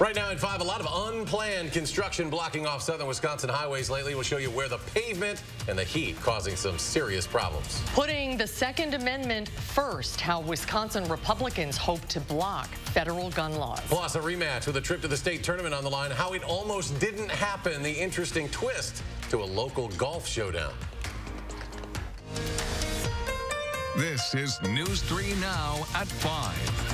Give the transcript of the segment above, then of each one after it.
Right now at 5, a lot of unplanned construction blocking off southern Wisconsin highways lately. We'll show you where the pavement and the heat causing some serious problems. Putting the Second Amendment first, how Wisconsin Republicans hope to block federal gun laws. Plus a rematch with a trip to the state tournament on the line, how it almost didn't happen, the interesting twist to a local golf showdown. This is News 3 Now at 5.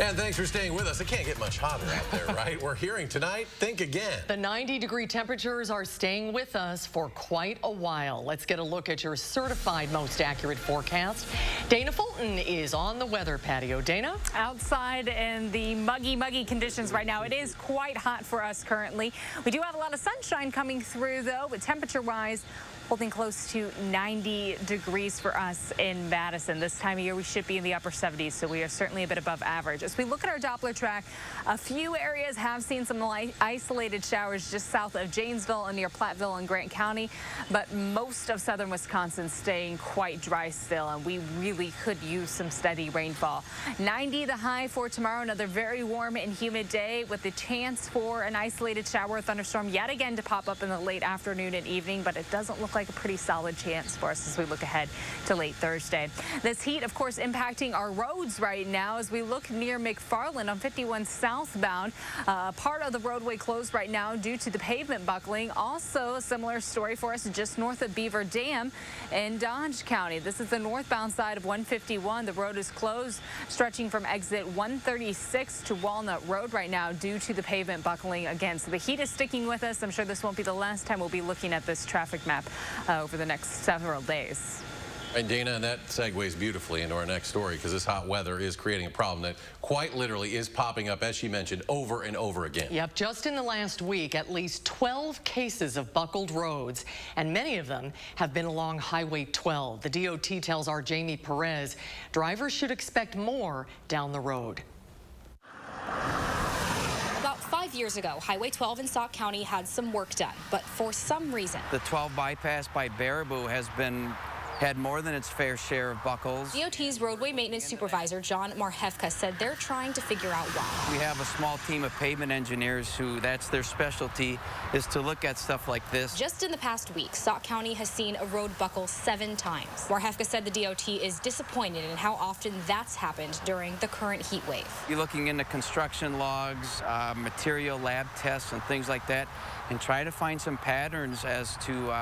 And thanks for staying with us. It can't get much hotter out there, right? We're hearing tonight, think again. The 90-degree temperatures are staying with us for quite a while. Let's get a look at your certified most accurate forecast. Dana Fulton is on the weather patio. Dana? Outside in the muggy conditions right now. It is quite hot for us currently. We do have a lot of sunshine coming through, though, but temperature-wise, holding close to 90 degrees for us in Madison. This time of year, we should be in the upper 70s, so we are certainly a bit above average. As we look at our Doppler track, a few areas have seen some isolated showers just south of Janesville and near Platteville and Grant County, but most of southern Wisconsin staying quite dry still, and we really could use some steady rainfall. 90 the high for tomorrow, another very warm and humid day with the chance for an isolated shower or thunderstorm yet again to pop up in the late afternoon and evening, but it doesn't look like a pretty solid chance for us as we look ahead to late Thursday. This heat, of course, impacting our roads right now as we look near McFarland on 51 southbound. Part of the roadway closed right now due to the pavement buckling. Also, a similar story for us just north of Beaver Dam in Dodge County. This is the northbound side of 151. The road is closed, stretching from exit 136 to Walnut Road right now due to the pavement buckling again. So the heat is sticking with us. I'm sure this won't be the last time we'll be looking at this traffic map over the next several days. And Dana, and that segues beautifully into our next story because this hot weather is creating a problem that quite literally is popping up, as she mentioned, over and over again. Yep, just in the last week, at least 12 cases of buckled roads, and many of them have been along Highway 12. The DOT tells our Jamie Perez drivers should expect more down the road. 5 years ago, Highway 12 in Sauk County had some work done, but for some reason, the 12 bypass by Baraboo has had more than its fair share of buckles. DOT's roadway maintenance supervisor, John Marhefka, said they're trying to figure out why. We have a small team of pavement engineers who that's their specialty, is to look at stuff like this. Just in the past week, Sauk County has seen a road buckle 7 times. Marhefka said the DOT is disappointed in how often that's happened during the current heat wave. You're looking into construction logs, material lab tests and things like that, and try to find some patterns as to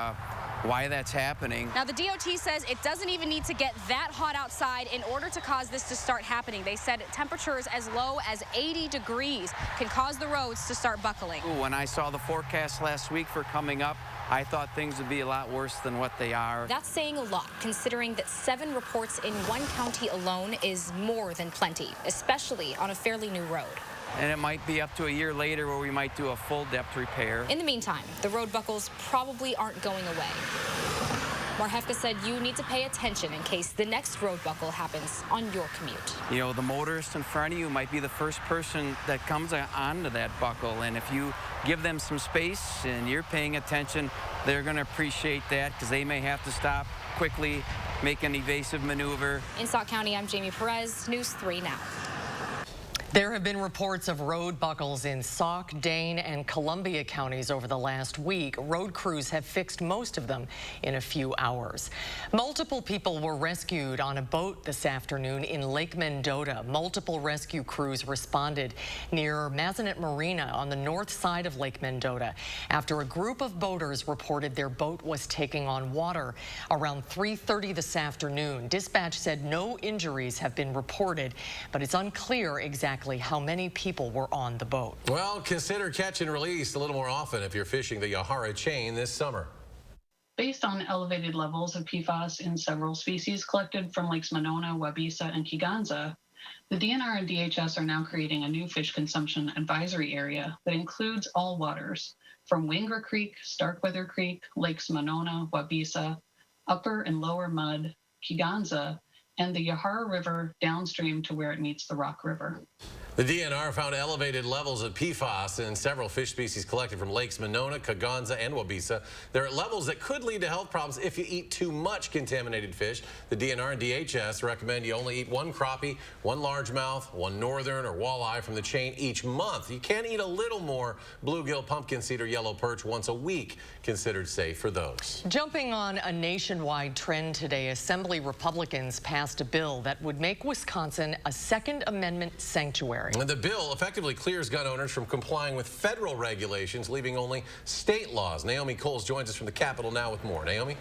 why that's happening. Now, the DOT says it doesn't even need to get that hot outside in order to cause this to start happening. They said temperatures as low as 80 degrees can cause the roads to start buckling. When I saw the forecast last week for coming up, I thought things would be a lot worse than what they are. That's saying a lot, considering that 7 reports in one county alone is more than plenty, especially on a fairly new road. And it might be up to a year later where we might do a full depth repair. In the meantime, the road buckles probably aren't going away. Marhefka said you need to pay attention in case the next road buckle happens on your commute. You know, the motorist in front of you might be the first person that comes onto that buckle, and if you give them some space and you're paying attention, they're going to appreciate that because they may have to stop quickly, make an evasive maneuver. In Sauk County, I'm Jamie Perez, News 3 Now. There have been reports of road buckles in Sauk, Dane, and Columbia counties over the last week. Road crews have fixed most of them in a few hours. Multiple people were rescued on a boat this afternoon in Lake Mendota. Multiple rescue crews responded near Mazinet Marina on the north side of Lake Mendota after a group of boaters reported their boat was taking on water around 3:30 this afternoon. Dispatch said no injuries have been reported, but it's unclear exactly how many people were on the boat. Well, consider catch and release a little more often if you're fishing the Yahara chain this summer. Based on elevated levels of PFAS in several species collected from Lakes Monona, Wabisa, and Kegonsa, the DNR and DHS are now creating a new fish consumption advisory area that includes all waters from Winger Creek, Starkweather Creek, Lakes Monona, Wabisa, Upper and Lower Mud, Kegonsa, and the Yahara River downstream to where it meets the Rock River. The DNR found elevated levels of PFAS in several fish species collected from lakes Monona, Kaganza, and Wabisa. They're at levels that could lead to health problems if you eat too much contaminated fish. The DNR and DHS recommend you only eat one crappie, one largemouth, one northern or walleye from the chain each month. You can eat a little more bluegill, pumpkin seed, or yellow perch once a week, considered safe for those. Jumping on a nationwide trend today, Assembly Republicans passed a bill that would make Wisconsin a Second Amendment sanctuary. And the bill effectively clears gun owners from complying with federal regulations, leaving only state laws. Naomi Coles joins us from the Capitol now with more. Naomi?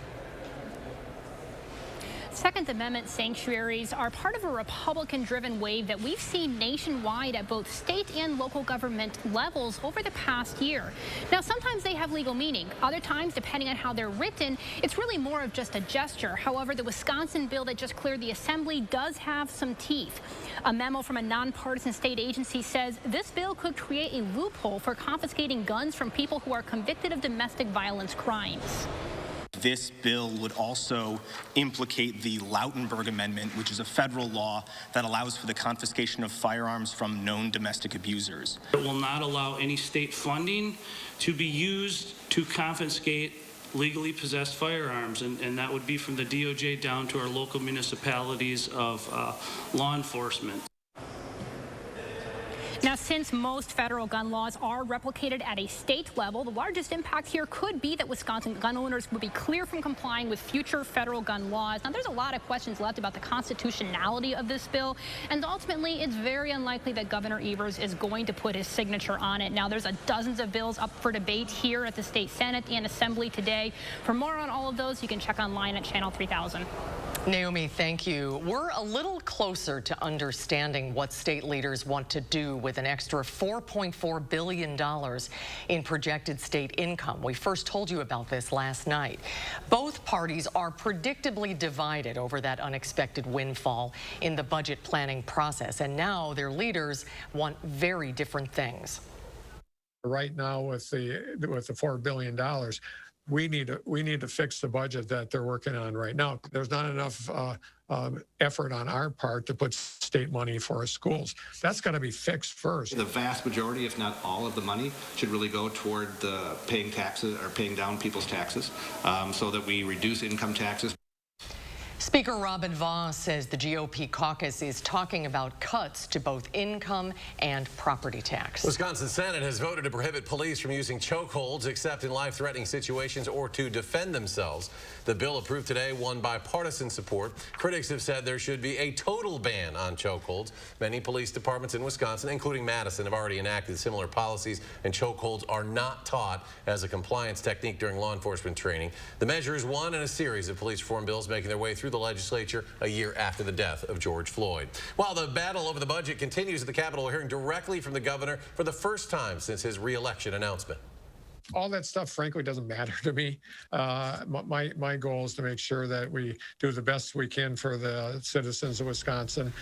Second Amendment sanctuaries are part of a Republican-driven wave that we've seen nationwide at both state and local government levels over the past year. Now, sometimes they have legal meaning. Other times, depending on how they're written, it's really more of just a gesture. However, the Wisconsin bill that just cleared the Assembly does have some teeth. A memo from a nonpartisan state agency says this bill could create a loophole for confiscating guns from people who are convicted of domestic violence crimes. This bill would also implicate the Lautenberg Amendment, which is a federal law that allows for the confiscation of firearms from known domestic abusers. It will not allow any state funding to be used to confiscate legally possessed firearms, and that would be from the DOJ down to our local municipalities of law enforcement. Now, since most federal gun laws are replicated at a state level, the largest impact here could be that Wisconsin gun owners would be clear from complying with future federal gun laws. Now, there's a lot of questions left about the constitutionality of this bill, and ultimately, it's very unlikely that Governor Evers is going to put his signature on it. Now, there's dozens of bills up for debate here at the state Senate and Assembly today. For more on all of those, you can check online at Channel 3000. Naomi, thank you. We're a little closer to understanding what state leaders want to do with an extra $4.4 billion in projected state income. We first told you about this last night. Both parties are predictably divided over that unexpected windfall in the budget planning process, and now their leaders want very different things. Right now, with the $4 billion, we need to fix the budget that they're working on right now. There's not enough effort on our part to put state money for our schools. That's got to be fixed first. The vast majority, if not all of the money, should really go toward the paying taxes or paying down people's taxes so that we reduce income taxes. Speaker Robin Vos says the GOP caucus is talking about cuts to both income and property tax. Wisconsin Senate has voted to prohibit police from using chokeholds except in life-threatening situations or to defend themselves. The bill approved today won bipartisan support. Critics have said there should be a total ban on chokeholds. Many police departments in Wisconsin, including Madison, have already enacted similar policies, and chokeholds are not taught as a compliance technique during law enforcement training. The measure is one in a series of police reform bills making their way through the legislature a year after the death of George Floyd. While the battle over the budget continues at the Capitol, we're hearing directly from the governor for the first time since his re-election announcement. All that stuff, frankly, doesn't matter to me. My goal is to make sure that we do the best we can for the citizens of Wisconsin.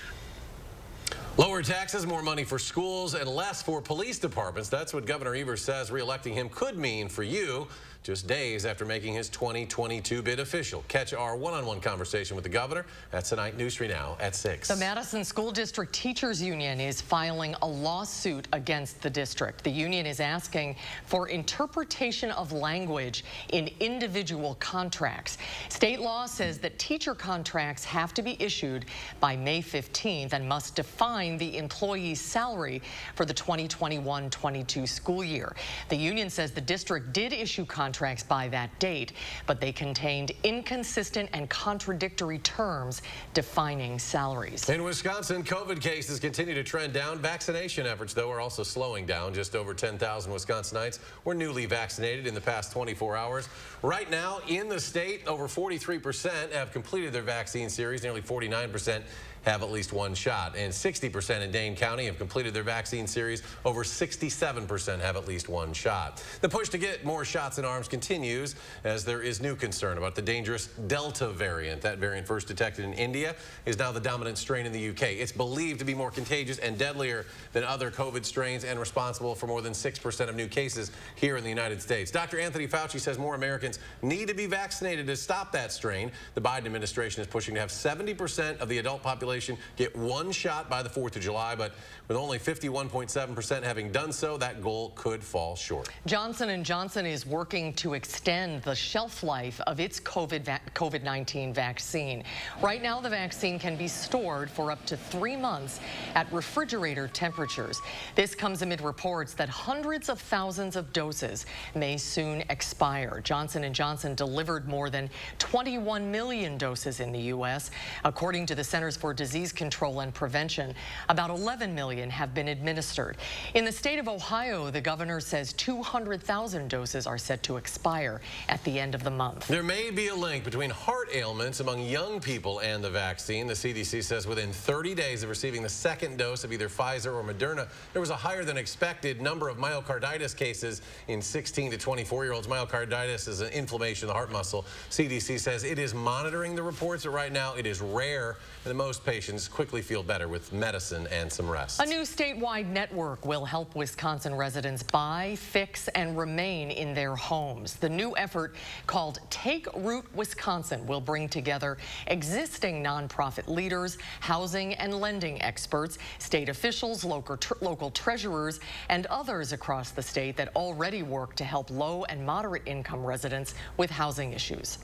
Lower taxes, more money for schools, and less for police departments. That's what Governor Evers says re-electing him could mean for you just days after making his 2022 bid official. Catch our one-on-one conversation with the governor. That's tonight, News 3 Now at 6. The Madison School District Teachers Union is filing a lawsuit against the district. The union is asking for interpretation of language in individual contracts. State law says that teacher contracts have to be issued by May 15th and must define the employee's salary for the 2021-22 school year. The union says the district did issue contracts by that date, but they contained inconsistent and contradictory terms defining salaries. In Wisconsin, COVID cases continue to trend down. Vaccination efforts, though, are also slowing down. Just over 10,000 Wisconsinites were newly vaccinated in the past 24 hours. Right now, in the state, over 43% have completed their vaccine series. Nearly 49% have at least one shot, and 60% in Dane County have completed their vaccine series. Over 67% have at least one shot. The push to get more shots in arms continues as there is new concern about the dangerous Delta variant. That variant, first detected in India, is now the dominant strain in the UK. It's believed to be more contagious and deadlier than other COVID strains and responsible for more than 6% of new cases here in the United States. Dr. Anthony Fauci says more Americans need to be vaccinated to stop that strain. The Biden administration is pushing to have 70% of the adult population population get one shot by the 4th of July, but with only 51.7% having done so, that goal could fall short. Johnson & Johnson is working to extend the shelf life of its COVID-19 vaccine. Right now, the vaccine can be stored for up to 3 months at refrigerator temperatures. This comes amid reports that hundreds of thousands of doses may soon expire. Johnson & Johnson delivered more than 21 million doses in the U.S. According to the Centers for Disease Control and Prevention, about 11 million have been administered. In the state of Ohio, the governor says 200,000 doses are set to expire at the end of the month. There may be a link between heart ailments among young people and the vaccine. The CDC says within 30 days of receiving the second dose of either Pfizer or Moderna, there was a higher than expected number of myocarditis cases in 16 to 24-year-olds. Myocarditis is an inflammation of the heart muscle. CDC says it is monitoring the reports, but right now it is rare, and most patients quickly feel better with medicine and some rest. A new statewide network will help Wisconsin residents buy, fix, and remain in their homes. The new effort, called Take Root Wisconsin, will bring together existing nonprofit leaders, housing and lending experts, state officials, local treasurers, and others across the state that already work to help low and moderate income residents with housing issues.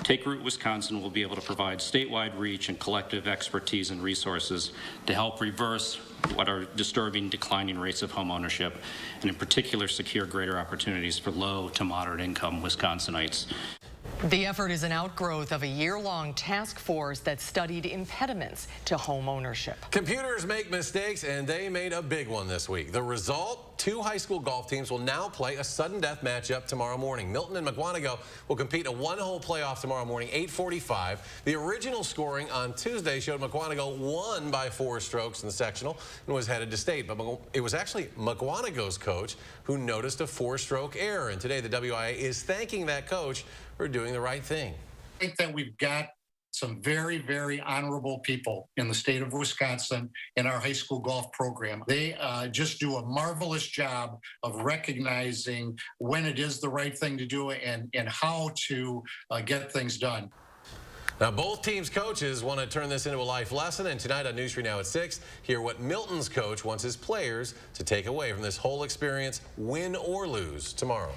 Take Root Wisconsin will be able to provide statewide reach and collective expertise and resources to help reverse what are disturbing declining rates of home ownership, and in particular secure greater opportunities for low to moderate income Wisconsinites. The effort is an outgrowth of a year-long task force that studied impediments to home ownership. Computers make mistakes, and they made a big one this week. The result, 2 high school golf teams will now play a sudden death matchup tomorrow morning. Milton and McWanago will compete in a one-hole playoff tomorrow morning, 8:45. The original scoring on Tuesday showed McWanago won by 4 strokes in the sectional and was headed to state. But it was actually McWanago's coach who noticed a 4-stroke error. And today the WIA is thanking that coach for doing the right thing. I think that we've got some very, very honorable people in the state of Wisconsin in our high school golf program. They just do a marvelous job of recognizing when it is the right thing to do and how to get things done. Now, both teams' coaches want to turn this into a life lesson, and tonight on News 3 Now at 6, hear what Milton's coach wants his players to take away from this whole experience, win or lose, tomorrow.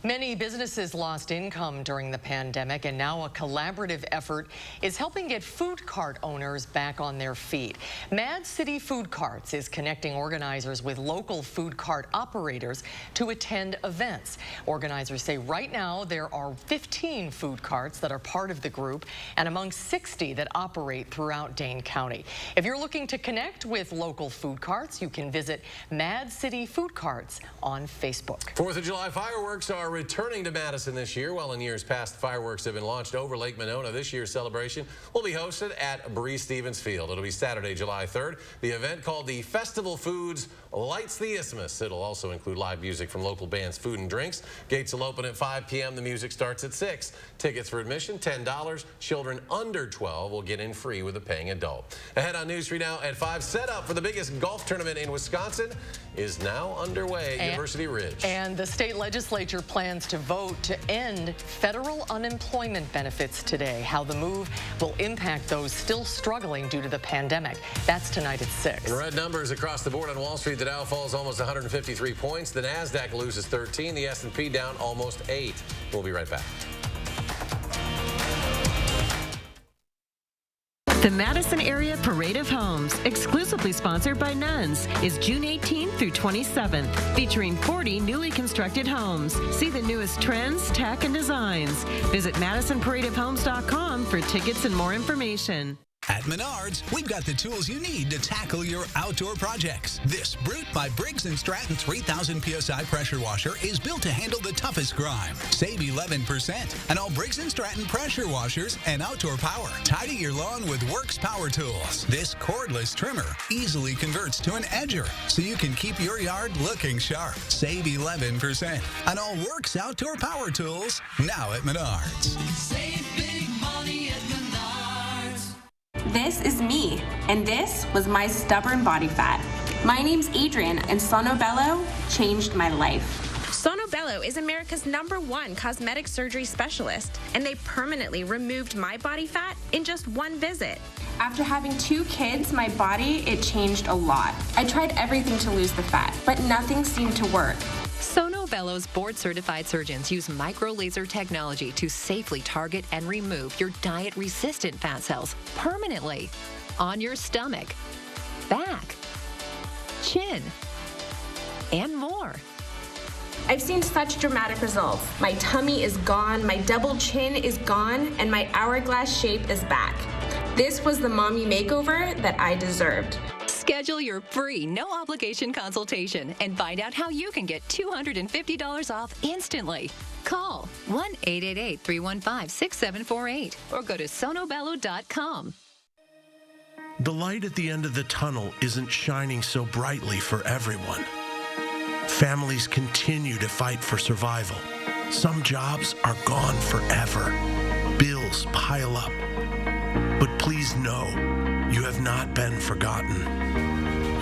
Many businesses lost income during the pandemic, and now a collaborative effort is helping get food cart owners back on their feet. Mad City Food Carts is connecting organizers with local food cart operators to attend events. Organizers say right now there are 15 food carts that are part of the group and among 60 that operate throughout Dane County. If you're looking to connect with local food carts, you can visit Mad City Food Carts on Facebook. 4th of July fireworks are returning to Madison this year. While in years past, fireworks have been launched over Lake Monona, this year's celebration will be hosted at Bree-Stevens Field. It'll be Saturday, July 3rd. The event, called the Festival Foods Lights the Isthmus. It'll also include live music from local bands, food and drinks. Gates will open at 5 p.m. The music starts at 6. Tickets for admission, $10. Children under 12 will get in free with a paying adult. Ahead on News 3 Now at 5, set up for the biggest golf tournament in Wisconsin is now underway at University Ridge. And the state legislature plans to vote to end federal unemployment benefits today. How the move will impact those still struggling due to the pandemic. That's tonight at 6. Red numbers across the board on Wall Street. The Dow falls almost 153 points. The NASDAQ loses 13. The S&P down almost 8. We'll be right back. The Madison Area Parade of Homes, exclusively sponsored by Nuns, is June 18th through 27th, featuring 40 newly constructed homes. See the newest trends, tech, and designs. Visit MadisonParadeOfHomes.com for tickets and more information. At Menards, we've got the tools you need to tackle your outdoor projects. This Brute by Briggs & Stratton 3000 PSI pressure washer is built to handle the toughest grime. Save 11%. And all Briggs & Stratton pressure washers and outdoor power. Tidy your lawn with Works power tools. This cordless trimmer easily converts to an edger, so you can keep your yard looking sharp. Save 11%. And all Works outdoor power tools now at Menards. Save big money at Menards. This is me, and this was my stubborn body fat. My name's Adrian, and Sonobello changed my life. Sonobello is America's #1 cosmetic surgery specialist, and they permanently removed my body fat in just one visit. After having 2 kids, my body, it changed a lot. I tried everything to lose the fat, but nothing seemed to work. Sono Bello's board-certified surgeons use micro-laser technology to safely target and remove your diet-resistant fat cells permanently on your stomach, back, chin, and more. I've seen such dramatic results. My tummy is gone, my double chin is gone, and my hourglass shape is back. This was the mommy makeover that I deserved. Schedule your free, no-obligation consultation and find out how you can get $250 off instantly. Call 1-888-315-6748 or go to sonobello.com. The light at the end of the tunnel isn't shining so brightly for everyone. Families continue to fight for survival. Some jobs are gone forever. Bills pile up. But please know, you have not been forgotten.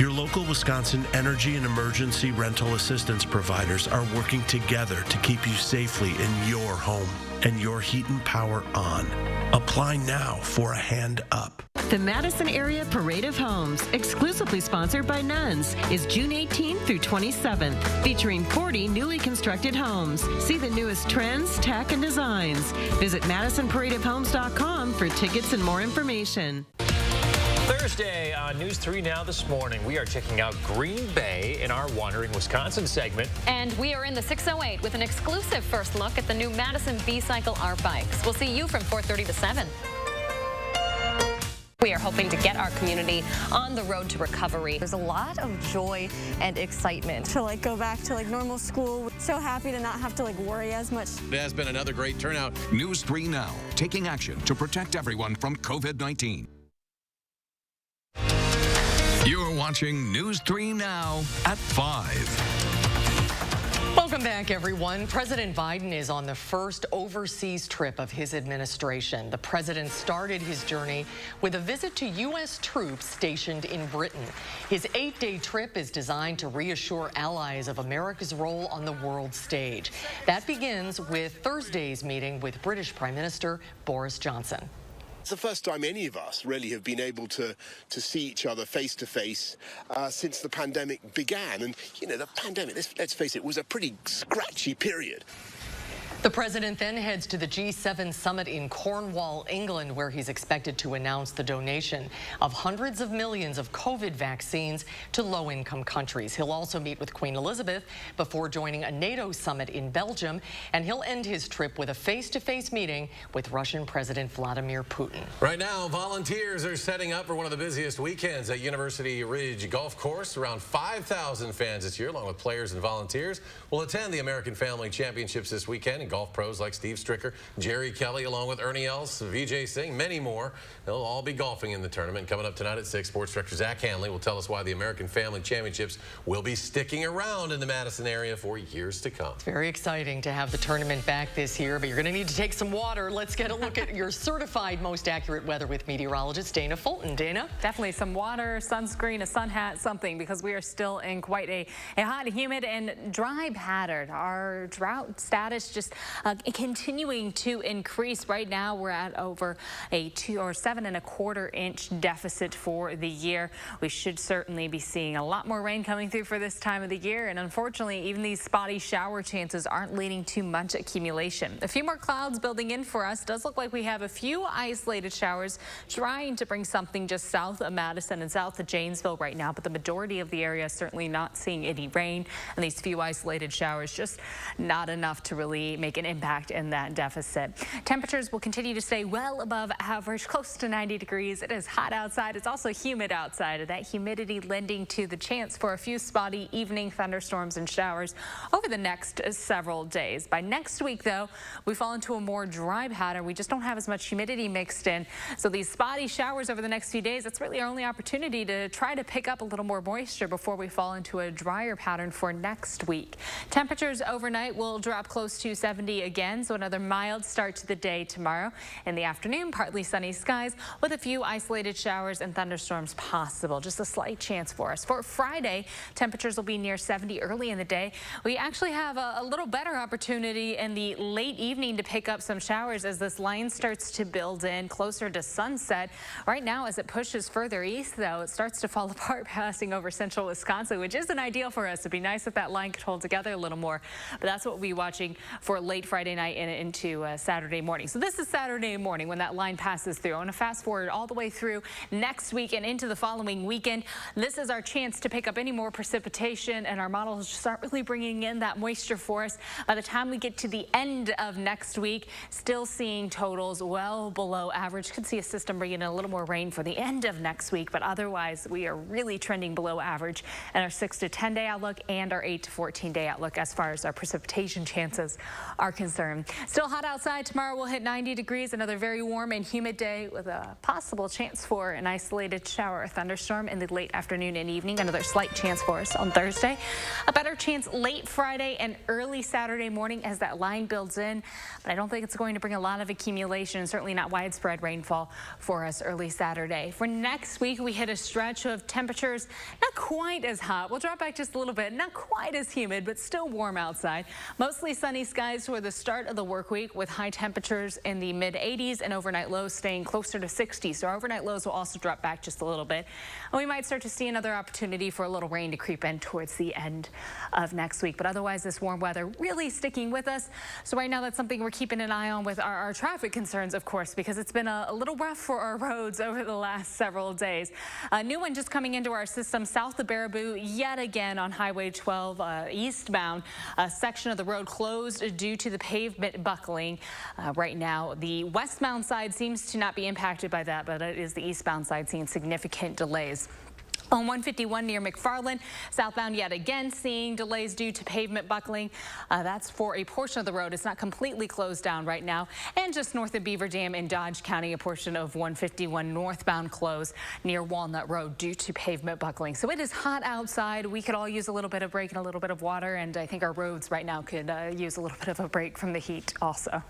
Your local Wisconsin energy and emergency rental assistance providers are working together to keep you safely in your home and your heat and power on. Apply now for a hand up. The Madison Area Parade of Homes, exclusively sponsored by Nuns, is June 18th through 27th, featuring 40 newly constructed homes. See the newest trends, tech, and designs. Visit MadisonParadeOfHomes.com for tickets and more information. Thursday on News 3 Now this morning, we are checking out Green Bay in our Wandering Wisconsin segment. And we are in the 608 with an exclusive first look at the new Madison B-Cycle art bikes. We'll see you from 4:30 to 7. We are hoping to get our community on the road to recovery. There's a lot of joy and excitement. To go back to normal school. So happy to not have to worry as much. It has been another great turnout. News 3 Now, taking action to protect everyone from COVID-19. You're watching News 3 Now at 5. Welcome back, everyone. President Biden is on the first overseas trip of his administration. The president started his journey with a visit to U.S. troops stationed in Britain. His 8-day trip is designed to reassure allies of America's role on the world stage. That begins with Thursday's meeting with British Prime Minister Boris Johnson. It's the first time any of us really have been able to see each other face to face since the pandemic began. And, the pandemic, let's face it, was a pretty scratchy period. The president then heads to the G7 summit in Cornwall, England, where he's expected to announce the donation of hundreds of millions of COVID vaccines to low-income countries. He'll also meet with Queen Elizabeth before joining a NATO summit in Belgium, and he'll end his trip with a face-to-face meeting with Russian President Vladimir Putin. Right now, volunteers are setting up for one of the busiest weekends at University Ridge Golf Course. Around 5,000 fans this year, along with players and volunteers, will attend the American Family Championships this weekend. Golf pros like Steve Stricker, Jerry Kelly, along with Ernie Els, Vijay Singh, many more. They'll all be golfing in the tournament. Coming up tonight at 6, Sports Director Zach Hanley will tell us why the American Family Championships will be sticking around in the Madison area for years to come. It's very exciting to have the tournament back this year, but you're going to need to take some water. Let's get a look at your certified most accurate weather with meteorologist Dana Fulton. Dana? Definitely some water, sunscreen, a sun hat, something, because we are still in quite a hot, humid, and dry pattern. Our drought status just continuing to increase. Right now we're at over a 7.25 inch deficit for the year. We should certainly be seeing a lot more rain coming through for this time of the year, and unfortunately even these spotty shower chances aren't leading to much accumulation. A few more clouds building in for us. Does look like we have a few isolated showers trying to bring something just south of Madison and south of Janesville right now, but the majority of the area is certainly not seeing any rain, and these few isolated showers just not enough to really make an impact in that deficit. Temperatures will continue to stay well above average, close to 90 degrees. It is hot outside. It's also humid outside. That humidity lending to the chance for a few spotty evening thunderstorms and showers over the next several days. By next week, though, we fall into a more dry pattern. We just don't have as much humidity mixed in. So these spotty showers over the next few days, that's really our only opportunity to try to pick up a little more moisture before we fall into a drier pattern for next week. Temperatures overnight will drop close to 70 70 again, so another mild start to the day tomorrow. In the afternoon, partly sunny skies with a few isolated showers and thunderstorms possible. Just a slight chance for us. For Friday, temperatures will be near 70 early in the day. We actually have a little better opportunity in the late evening to pick up some showers as this line starts to build in closer to sunset. Right now, as it pushes further east, though, it starts to fall apart, passing over central Wisconsin, which isn't ideal for us. It'd be nice if that line could hold together a little more, but that's what we'll be watching for late Friday night and into Saturday morning. So this is Saturday morning when that line passes through. I want to fast forward all the way through next week and into the following weekend. This is our chance to pick up any more precipitation, and our models start really bringing in that moisture for us. By the time we get to the end of next week, still seeing totals well below average. Could see a system bringing in a little more rain for the end of next week, but otherwise we are really trending below average in our 6 to 10 day outlook and our 8 to 14 day outlook as far as our precipitation chances are concerned. Still hot outside. Tomorrow we'll hit 90 degrees, another very warm and humid day with a possible chance for an isolated shower or thunderstorm in the late afternoon and evening. Another slight chance for us on Thursday. A better chance late Friday and early Saturday morning as that line builds in, but I don't think it's going to bring a lot of accumulation, certainly not widespread rainfall for us early Saturday. For next week, we hit a stretch of temperatures not quite as hot. We'll drop back just a little bit, not quite as humid, but still warm outside. Mostly sunny skies for the start of the work week with high temperatures in the mid 80s and overnight lows staying closer to 60. So our overnight lows will also drop back just a little bit. And we might start to see another opportunity for a little rain to creep in towards the end of next week. But otherwise, this warm weather really sticking with us. So right now, that's something we're keeping an eye on with our traffic concerns, of course, because it's been a little rough for our roads over the last several days. A new one just coming into our system south of Baraboo yet again on Highway 12 eastbound. A section of the road closed due to the pavement buckling. Right now, the westbound side seems to not be impacted by that, but it is the eastbound side seeing significant delays. On 151 near McFarland, southbound yet again seeing delays due to pavement buckling. That's for a portion of the road. It's not completely closed down right now. And just north of Beaver Dam in Dodge County, a portion of 151 northbound closed near Walnut Road due to pavement buckling. So it is hot outside. We could all use a little bit of break and a little bit of water, and I think our roads right now could use a little bit of a break from the heat also.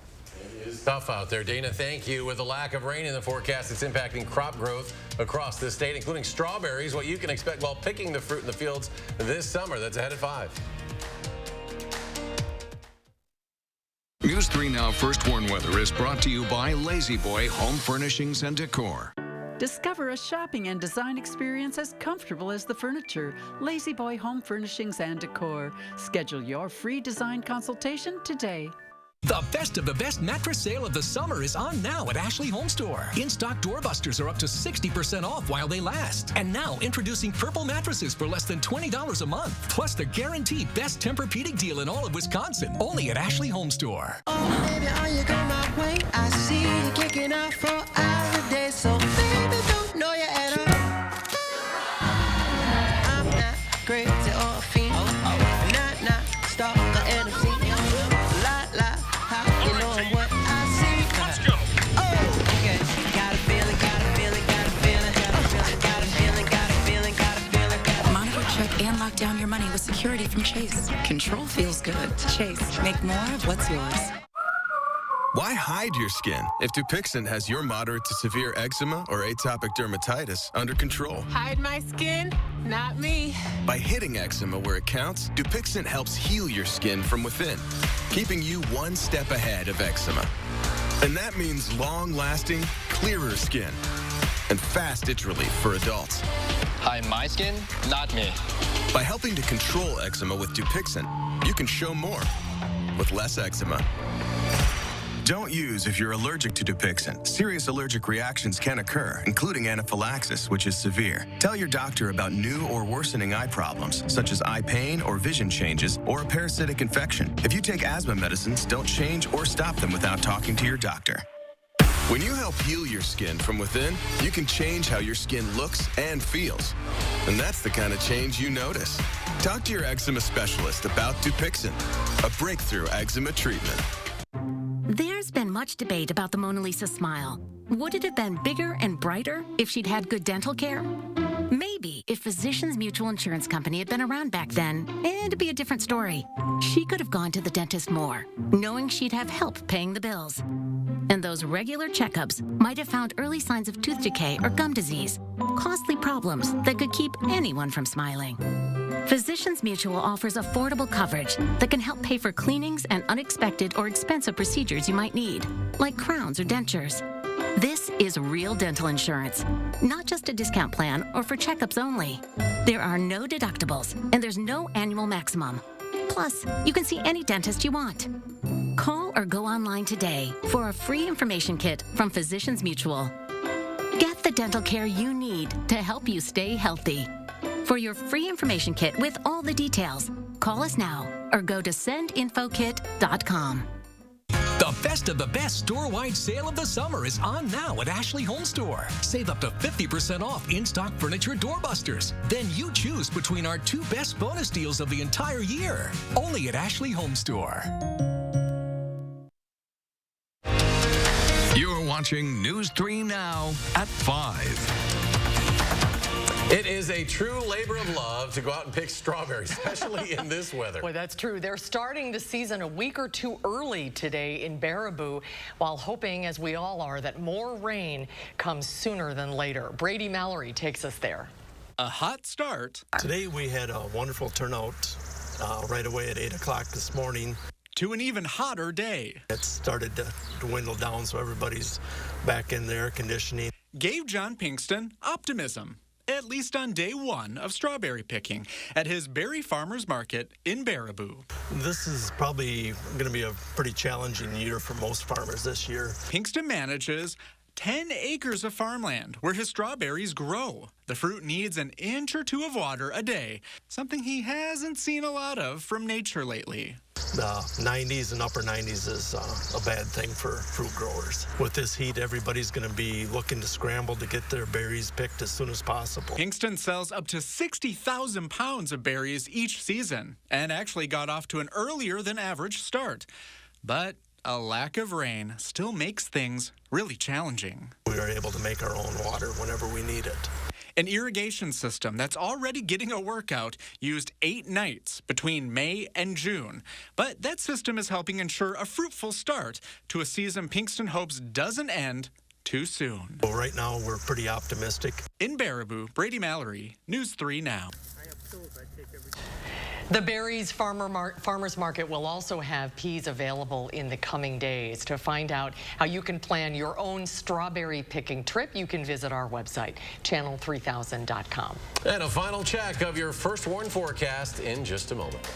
It is tough out there. Dana, thank you. With the lack of rain in the forecast, it's impacting crop growth across the state, including strawberries, what you can expect while picking the fruit in the fields this summer. That's ahead at 5. News 3 Now First Warn Weather is brought to you by Lazy Boy Home Furnishings and Decor. Discover a shopping and design experience as comfortable as the furniture. Lazy Boy Home Furnishings and Decor. Schedule your free design consultation today. The best of the best mattress sale of the summer is on now at Ashley Home Store. In-stock doorbusters are up to 60% off while they last. And now introducing purple mattresses for less than $20 a month. Plus the guaranteed best Tempur-Pedic deal in all of Wisconsin. Only at Ashley Home Store. Oh, baby, are you going my way? I see you kicking out for hours a day. So, baby, don't know you at all. I'm not crazy or a fiend. Not stalker and a fiend. And lock down your money with security from Chase. Control feels good. Chase, make more of what's yours. Why hide your skin if Dupixent has your moderate to severe eczema or atopic dermatitis under control? Hide my skin? Not me. By hitting eczema where it counts, Dupixent helps heal your skin from within, keeping you one step ahead of eczema. And that means long-lasting, clearer skin and fast itch relief for adults. Hide my skin? Not me. By helping to control eczema with Dupixent, you can show more with less eczema. Don't use if you're allergic to Dupixent. Serious allergic reactions can occur, including anaphylaxis, which is severe. Tell your doctor about new or worsening eye problems, such as eye pain or vision changes, or a parasitic infection. If you take asthma medicines, don't change or stop them without talking to your doctor. When you help heal your skin from within, you can change how your skin looks and feels. And that's the kind of change you notice. Talk to your eczema specialist about Dupixent, a breakthrough eczema treatment. There's been much debate about the Mona Lisa smile. Would it have been bigger and brighter if she'd had good dental care? Maybe if Physicians Mutual Insurance Company had been around back then, it'd be a different story. She could have gone to the dentist more, knowing she'd have help paying the bills. And those regular checkups might have found early signs of tooth decay or gum disease, costly problems that could keep anyone from smiling. Physicians Mutual offers affordable coverage that can help pay for cleanings and unexpected or expensive procedures you might need, like crowns or dentures. This is real dental insurance, not just a discount plan or for checkups only. There are no deductibles, and there's no annual maximum. Plus, you can see any dentist you want. Call or go online today for a free information kit from Physicians Mutual. Get the dental care you need to help you stay healthy. For your free information kit with all the details, call us now or go to sendinfokit.com. The best of the best store-wide sale of the summer is on now at Ashley Home Store. Save up to 50% off in-stock furniture doorbusters. Then you choose between our 2 best bonus deals of the entire year. Only at Ashley Home Store. You're watching News 3 Now at 5. It is a true labor of love to go out and pick strawberries, especially in this weather. Boy, that's true. They're starting the season a week or two early today in Baraboo, while hoping, as we all are, that more rain comes sooner than later. Brady Mallory takes us there. A hot start. Today we had a wonderful turnout right away at 8 o'clock this morning. To an even hotter day. It started to dwindle down, so everybody's back in the air conditioning. Gave John Pinkston optimism, at least on day 1 of strawberry picking at his berry farmers market in Baraboo. This is probably going to be a pretty challenging year for most farmers this year. Pinkston manages 10 acres of farmland where his strawberries grow. The fruit needs an inch or 2 of water a day, something he hasn't seen a lot of from nature lately. The 90s and upper 90s is a bad thing for fruit growers. With this heat, everybody's going to be looking to scramble to get their berries picked as soon as possible. Pinkston sells up to 60,000 pounds of berries each season and actually got off to an earlier than average start. But a lack of rain still makes things really challenging. We are able to make our own water whenever we need it. An irrigation system that's already getting a workout used 8 nights between May and June. But that system is helping ensure a fruitful start to a season Pinkston hopes doesn't end too soon. Well, right now, we're pretty optimistic. In Baraboo, Brady Mallory, News 3 Now. The Berries Farmers Market will also have peas available in the coming days. To find out how you can plan your own strawberry picking trip, you can visit our website, channel3000.com. And a final check of your first warn forecast in just a moment.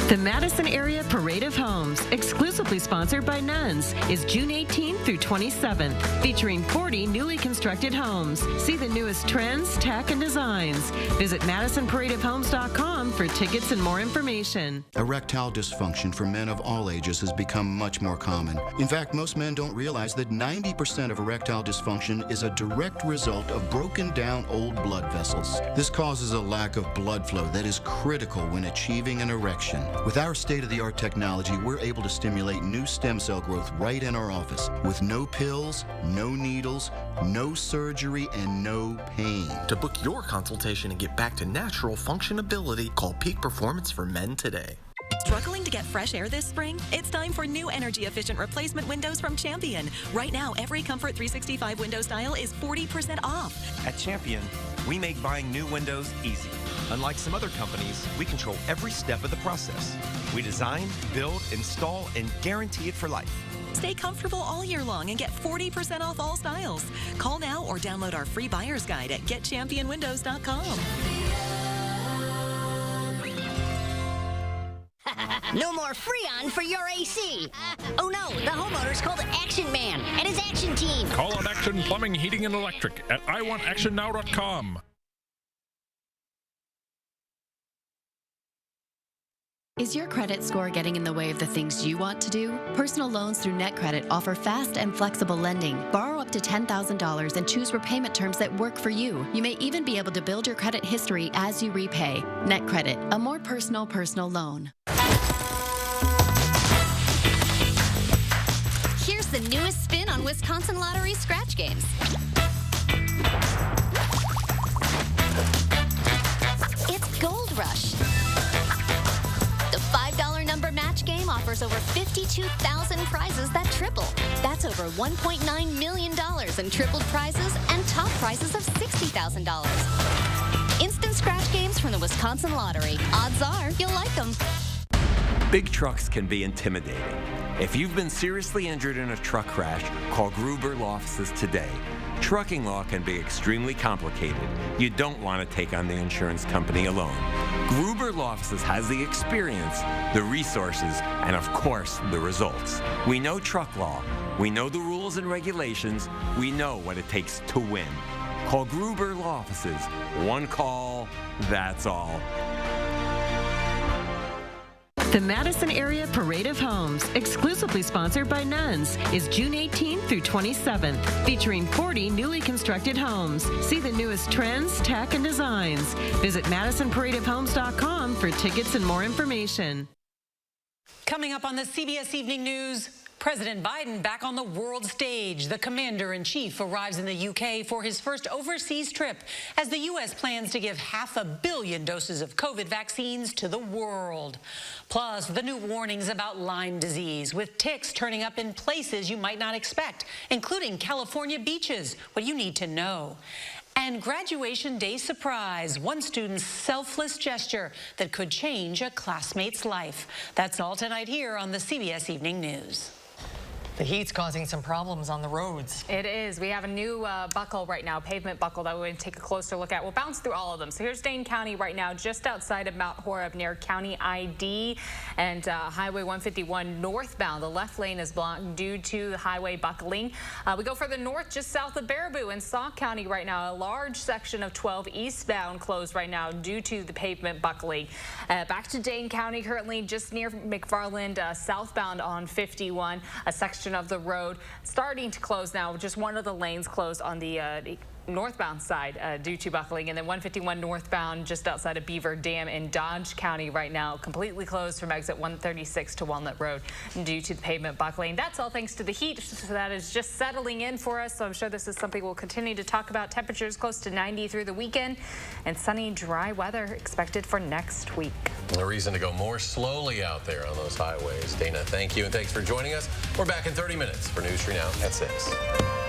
The Madison Area Parade of Homes, exclusively sponsored by Nuns, is June 18th through 27th, featuring 40 newly constructed homes. See the newest trends, tech, and designs. Visit MadisonParadeOfHomes.com for tickets and more information. Erectile dysfunction for men of all ages has become much more common. In fact, most men don't realize that 90% of erectile dysfunction is a direct result of broken down old blood vessels. This causes a lack of blood flow that is critical when achieving an erection. With our state-of-the-art technology, we're able to stimulate new stem cell growth right in our office with no pills, no needles, no surgery, and no pain. To book your consultation and get back to natural functionability, call Peak Performance for Men today. Struggling to get fresh air this spring? It's time for new energy-efficient replacement windows from Champion. Right now, every Comfort 365 window style is 40% off. At Champion, we make buying new windows easy. Unlike some other companies, we control every step of the process. We design, build, install, and guarantee it for life. Stay comfortable all year long and get 40% off all styles. Call now or download our free buyer's guide at getchampionwindows.com. No more Freon for your AC. Oh no, the homeowner's called Action Man and his action team. Call on Action Plumbing, Heating, and Electric at iwantactionnow.com. Is your credit score getting in the way of the things you want to do? Personal loans through NetCredit offer fast and flexible lending. Borrow up to $10,000 and choose repayment terms that work for you. You may even be able to build your credit history as you repay. NetCredit, a more personal loan. Here's the newest spin on Wisconsin Lottery scratch games. It's Gold Rush. The $5 number match game offers over 52,000 prizes that triple. That's over $1.9 million in tripled prizes and top prizes of $60,000. Instant scratch games from the Wisconsin Lottery. Odds are you'll like them. Big trucks can be intimidating. If you've been seriously injured in a truck crash, call Gruber Law Offices today. Trucking law can be extremely complicated. You don't want to take on the insurance company alone. Gruber Law Offices has the experience, the resources, and of course, the results. We know truck law. We know the rules and regulations. We know what it takes to win. Call Gruber Law Offices. One call, that's all. The Madison Area Parade of Homes, exclusively sponsored by Nuns, is June 18th through 27th, featuring 40 newly constructed homes. See the newest trends, tech, and designs. Visit MadisonParadeOfHomes.com for tickets and more information. Coming up on the CBS Evening News, President Biden back on the world stage. The commander-in-chief arrives in the UK for his first overseas trip as the U.S. plans to give 500 million doses of COVID vaccines to the world. Plus, the new warnings about Lyme disease, with ticks turning up in places you might not expect, including California beaches. What you need to know. And graduation day surprise, one student's selfless gesture that could change a classmate's life. That's all tonight here on the CBS Evening News. The heat's causing some problems on the roads. It is. We have a new buckle right now, pavement buckle, that we're going to take a closer look at. We'll bounce through all of them. So here's Dane County right now, just outside of Mount Horeb near County ID and Highway 151 northbound. The left lane is blocked due to the highway buckling. We go further north, just south of Baraboo in Sauk County right now. A large section of 12 eastbound closed right now due to the pavement buckling. Back to Dane County, currently just near McFarland, southbound on 51, a section of the road starting to close now. Just one of the lanes closed on the northbound side due to buckling, and then 151 northbound just outside of Beaver Dam in Dodge County right now completely closed from exit 136 to Walnut Road due to the pavement buckling. That's all thanks to the heat, so that is just settling in for us. So I'm sure this is something we'll continue to talk about. Temperatures close to 90 through the weekend, and sunny, dry weather expected for next week. A reason to go more slowly out there on those highways. Dana, thank you, and thanks for joining us. We're back in 30 minutes for News 3 Now at 6.